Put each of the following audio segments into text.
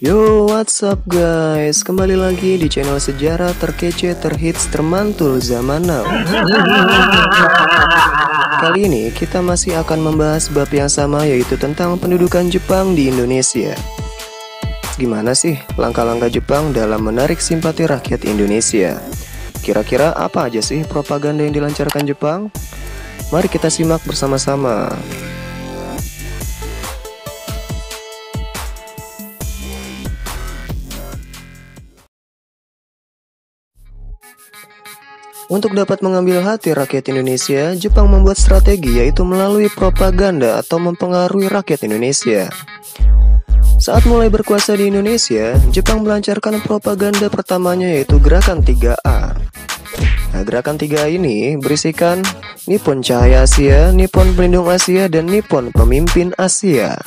Yo, what's up guys? Kembali lagi di channel sejarah terkece, terhits, termantul zaman now. Kali ini kita masih akan membahas bab yang sama, yaitu tentang pendudukan Jepang di Indonesia. Gimana sih langkah-langkah Jepang dalam menarik simpati rakyat Indonesia? Kira-kira apa aja sih propaganda yang dilancarkan Jepang? Mari kita simak bersama-sama. Untuk dapat mengambil hati rakyat Indonesia, Jepang membuat strategi, yaitu melalui propaganda atau mempengaruhi rakyat Indonesia. Saat mulai berkuasa di Indonesia, Jepang melancarkan propaganda pertamanya, yaitu Gerakan 3A. Nah, Gerakan 3A ini berisikan Nippon Cahaya Asia, Nippon Pelindung Asia, dan Nippon Pemimpin Asia.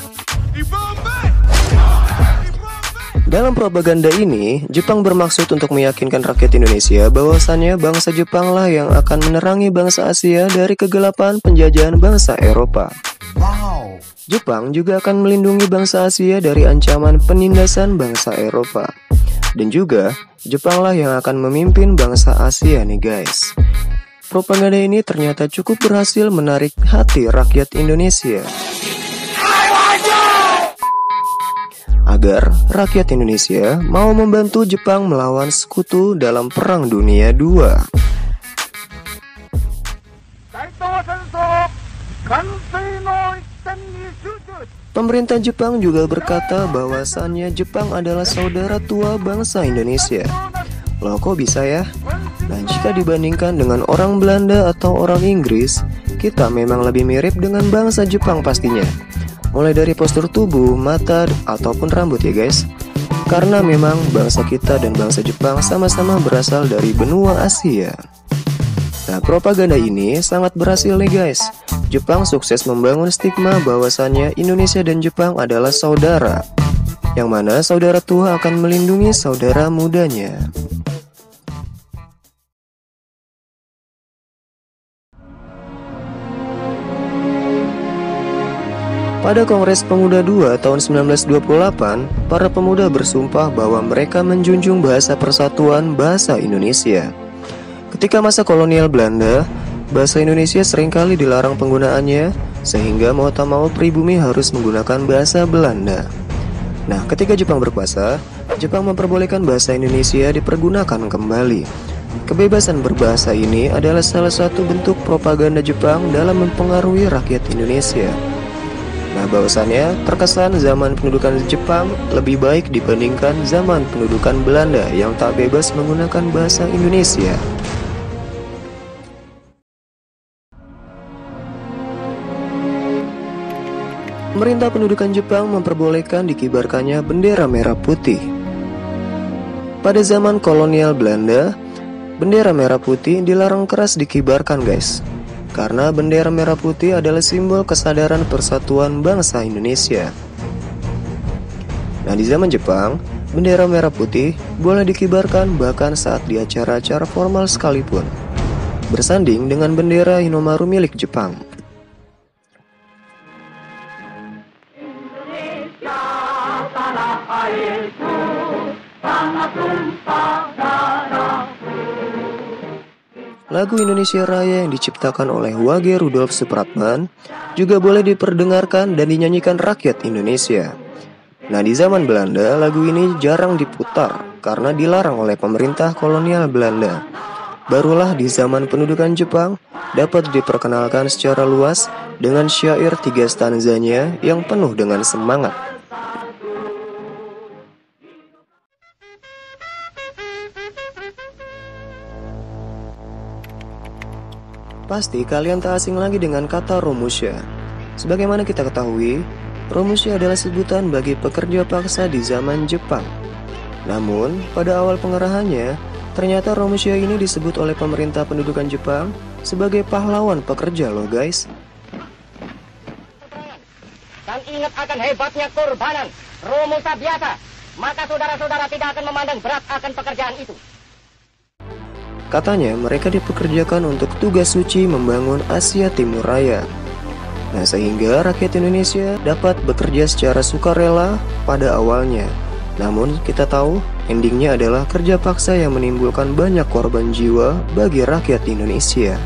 Dalam propaganda ini, Jepang bermaksud untuk meyakinkan rakyat Indonesia bahwasannya bangsa Jepang lah yang akan menerangi bangsa Asia dari kegelapan penjajahan bangsa Eropa. Jepang juga akan melindungi bangsa Asia dari ancaman penindasan bangsa Eropa. Dan juga, Jepang lah yang akan memimpin bangsa Asia nih guys. Propaganda ini ternyata cukup berhasil menarik hati rakyat Indonesia, agar rakyat Indonesia mau membantu Jepang melawan sekutu dalam Perang Dunia II. Pemerintah Jepang juga berkata bahwasannya Jepang adalah saudara tua bangsa Indonesia. Loh, kok bisa ya? Nah, jika dibandingkan dengan orang Belanda atau orang Inggris, kita memang lebih mirip dengan bangsa Jepang pastinya. Mulai dari postur tubuh, mata, ataupun rambut ya guys. Karena memang bangsa kita dan bangsa Jepang sama-sama berasal dari benua Asia. Nah, propaganda ini sangat berhasil nih guys. Jepang sukses membangun stigma bahwasannya Indonesia dan Jepang adalah saudara, yang mana saudara tua akan melindungi saudara mudanya. Pada Kongres Pemuda II tahun 1928, para pemuda bersumpah bahwa mereka menjunjung bahasa persatuan bahasa Indonesia. Ketika masa kolonial Belanda, bahasa Indonesia seringkali dilarang penggunaannya, sehingga mau tak mau pribumi harus menggunakan bahasa Belanda. Nah, ketika Jepang berkuasa, Jepang memperbolehkan bahasa Indonesia dipergunakan kembali. Kebebasan berbahasa ini adalah salah satu bentuk propaganda Jepang dalam mempengaruhi rakyat Indonesia. Nah, bahwasannya terkesan zaman pendudukan Jepang lebih baik dibandingkan zaman pendudukan Belanda yang tak bebas menggunakan bahasa Indonesia. Pemerintah pendudukan Jepang memperbolehkan dikibarkannya bendera merah putih. Pada zaman kolonial Belanda, bendera merah putih dilarang keras dikibarkan guys. Karena bendera merah putih adalah simbol kesadaran persatuan bangsa Indonesia. Nah, di zaman Jepang, bendera merah putih boleh dikibarkan bahkan saat di acara-acara formal sekalipun, bersanding dengan bendera Hinomaru milik Jepang. Indonesia, tanah airku, tanah tumpah darahku. Lagu Indonesia Raya yang diciptakan oleh Wage Rudolf Supratman juga boleh diperdengarkan dan dinyanyikan rakyat Indonesia. Nah, di zaman Belanda, lagu ini jarang diputar karena dilarang oleh pemerintah kolonial Belanda. Barulah di zaman pendudukan Jepang dapat diperkenalkan secara luas dengan syair 3 stanzanya yang penuh dengan semangat. Pasti kalian tak asing lagi dengan kata Romusha. Sebagaimana kita ketahui, Romusha adalah sebutan bagi pekerja paksa di zaman Jepang. Namun, pada awal pengerahannya, ternyata Romusha ini disebut oleh pemerintah pendudukan Jepang sebagai pahlawan pekerja loh guys. Dan ingat akan hebatnya korbanan Romusha biasa, maka saudara-saudara tidak akan memandang berat akan pekerjaan itu. Katanya mereka dipekerjakan untuk tugas suci membangun Asia Timur Raya. Nah, sehingga rakyat Indonesia dapat bekerja secara sukarela pada awalnya. Namun kita tahu endingnya adalah kerja paksa yang menimbulkan banyak korban jiwa bagi rakyat Indonesia.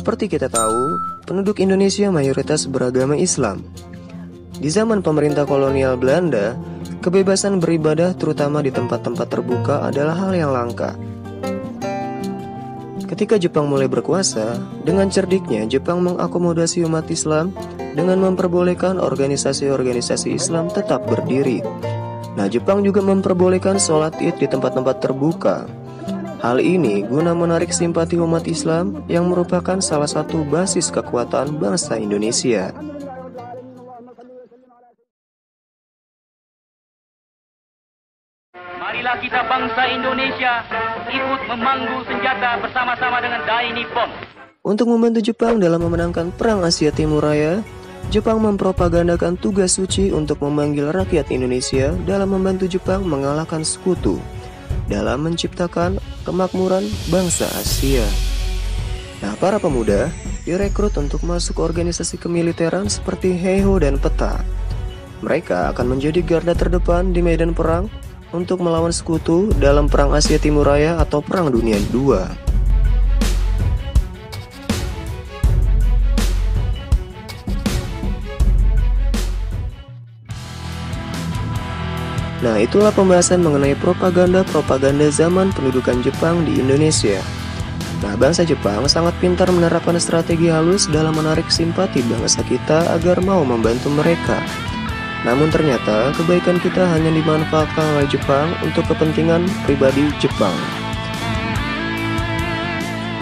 Seperti kita tahu, penduduk Indonesia mayoritas beragama Islam. Di zaman pemerintah kolonial Belanda, kebebasan beribadah terutama di tempat-tempat terbuka adalah hal yang langka. Ketika Jepang mulai berkuasa, dengan cerdiknya Jepang mengakomodasi umat Islam dengan memperbolehkan organisasi-organisasi Islam tetap berdiri. Nah, Jepang juga memperbolehkan sholat Id di tempat-tempat terbuka. Hal ini guna menarik simpati umat Islam yang merupakan salah satu basis kekuatan bangsa Indonesia. Marilah kita bangsa Indonesia ikut memanggu senjata bersama-sama dengan Dai Nippon. Untuk membantu Jepang dalam memenangkan Perang Asia Timur Raya, Jepang mempropagandakan tugas suci untuk memanggil rakyat Indonesia dalam membantu Jepang mengalahkan sekutu dalam menciptakan kemakmuran bangsa Asia. Nah, para pemuda direkrut untuk masuk organisasi kemiliteran seperti Heiho dan Peta. Mereka akan menjadi garda terdepan di medan perang untuk melawan sekutu dalam Perang Asia Timur Raya atau Perang Dunia II. Nah, itulah pembahasan mengenai propaganda zaman pendudukan Jepang di Indonesia. Nah, bangsa Jepang sangat pintar menerapkan strategi halus dalam menarik simpati bangsa kita agar mau membantu mereka. Namun ternyata kebaikan kita hanya dimanfaatkan oleh Jepang untuk kepentingan pribadi Jepang.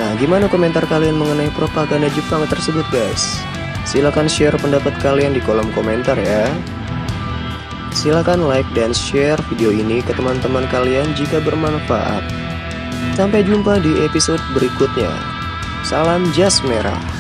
Nah, gimana komentar kalian mengenai propaganda Jepang tersebut, guys? Silakan share pendapat kalian di kolom komentar ya. Silakan like dan share video ini ke teman-teman kalian jika bermanfaat. Sampai jumpa di episode berikutnya. Salam jas merah.